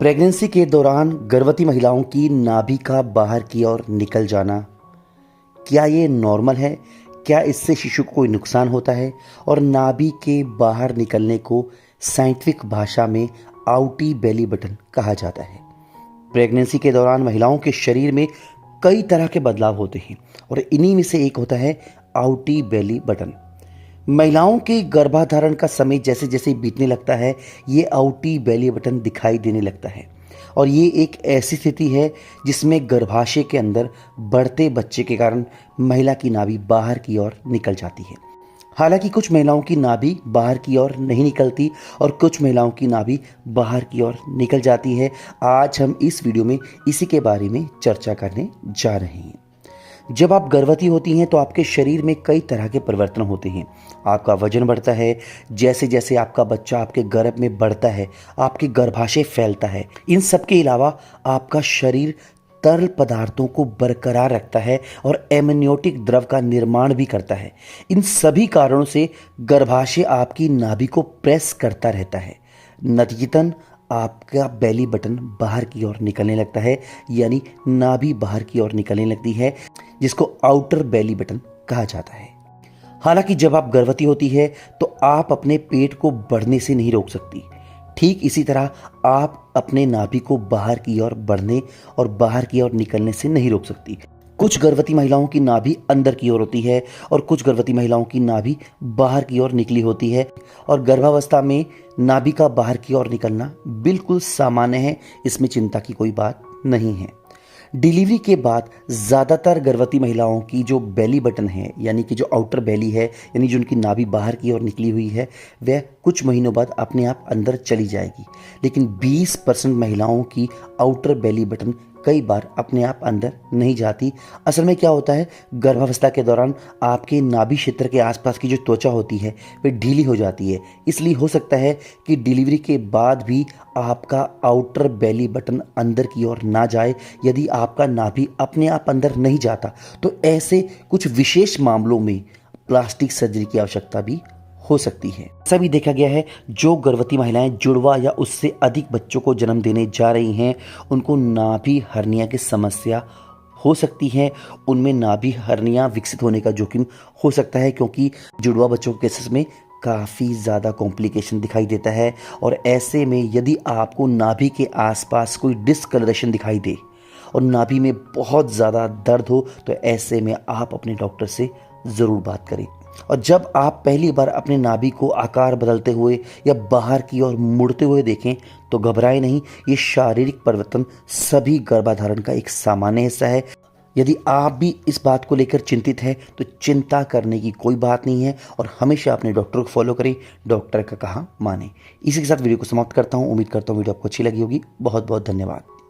Pregnancy के दौरान गर्भवती महिलाओं की नाभि का बाहर की ओर निकल जाना, क्या ये नॉर्मल है? क्या इससे शिशु को कोई नुकसान होता है? और नाभि के बाहर निकलने को साइंटिफिक भाषा में आउटी बेली बटन कहा जाता है। प्रेगनेंसी के दौरान महिलाओं के शरीर में कई तरह के बदलाव होते हैं और इन्हीं में से एक होता है आउटी बेली बटन। महिलाओं के गर्भाधारण का समय जैसे जैसे बीतने लगता है, ये आउटी बेली बटन दिखाई देने लगता है और ये एक ऐसी स्थिति है जिसमें गर्भाशय के अंदर बढ़ते बच्चे के कारण महिला की नाभि बाहर की ओर निकल जाती है। हालांकि कुछ महिलाओं की नाभि बाहर की ओर नहीं निकलती और कुछ महिलाओं की नाभि बाहर की ओर निकल जाती है। आज हम इस वीडियो में इसी के बारे में चर्चा करने जा रहे हैं। जब आप गर्भवती होती हैं तो आपके शरीर में कई तरह के परिवर्तन होते हैं। आपका वजन बढ़ता है, जैसे जैसे आपका बच्चा आपके गर्भ में बढ़ता है आपके गर्भाशय फैलता है। इन सब के अलावा आपका शरीर तरल पदार्थों को बरकरार रखता है और एमनियोटिक द्रव का निर्माण भी करता है। इन सभी कारणों से गर्भाशय आपकी नाभि को प्रेस करता रहता है। नतीजतन आपका बेली बटन बाहर की ओर निकलने लगता है, यानी नाभि बाहर की ओर निकलने लगती है, जिसको आउटर बेली बटन कहा जाता है। हालांकि जब आप गर्भवती होती है तो आप अपने पेट को बढ़ने से नहीं रोक सकती। ठीक इसी तरह आप अपने नाभि को बाहर की ओर बढ़ने और बाहर की ओर निकलने से नहीं रोक सकती। कुछ गर्भवती महिलाओं की नाभि अंदर की ओर होती है और कुछ गर्भवती महिलाओं की नाभि बाहर की ओर निकली होती है और गर्भावस्था में नाभि का बाहर की ओर निकलना बिल्कुल सामान्य है, इसमें चिंता की कोई बात नहीं है। डिलीवरी के बाद ज़्यादातर गर्भवती महिलाओं की जो बेली बटन है, यानी कि जो आउटर बेली है, यानी जो उनकी नाभि बाहर की ओर निकली हुई है, वह कुछ महीनों बाद अपने आप अंदर चली जाएगी। लेकिन 20% महिलाओं की आउटर बेली बटन कई बार अपने आप अंदर नहीं जाती। असल में क्या होता है, गर्भावस्था के दौरान आपके नाभि क्षेत्र के आसपास की जो त्वचा होती है वह ढीली हो जाती है। इसलिए हो सकता है कि डिलीवरी के बाद भी आपका आउटर बेली बटन अंदर की ओर ना जाए। यदि आपका नाभि अपने आप अंदर नहीं जाता तो ऐसे कुछ विशेष मामलों में प्लास्टिक सर्जरी की आवश्यकता भी हो सकती है। ऐसा भी देखा गया है, जो गर्भवती महिलाएं जुड़वा या उससे अधिक बच्चों को जन्म देने जा रही हैं उनको नाभि हर्निया की समस्या हो सकती है। उनमें नाभि हर्निया विकसित होने का जोखिम हो सकता है, क्योंकि जुड़वा बच्चों के केसेस में काफ़ी ज़्यादा कॉम्प्लिकेशन दिखाई देता है। और ऐसे में यदि आपको नाभि के आसपास कोई डिस्कलरेशन दिखाई दे और नाभि में बहुत ज़्यादा दर्द हो तो ऐसे में आप अपने डॉक्टर से ज़रूर बात करें। और जब आप पहली बार अपने नाभि को आकार बदलते हुए या बाहर की ओर मुड़ते हुए देखें तो घबराएं नहीं। ये शारीरिक परिवर्तन सभी गर्भाधारण का एक सामान्य हिस्सा है। यदि आप भी इस बात को लेकर चिंतित हैं तो चिंता करने की कोई बात नहीं है और हमेशा अपने डॉक्टर को फॉलो करें, डॉक्टर का कहा माने। इसी के साथ वीडियो को समाप्त करता हूँ। उम्मीद करता हूँ वीडियो आपको अच्छी लगी होगी। बहुत बहुत धन्यवाद।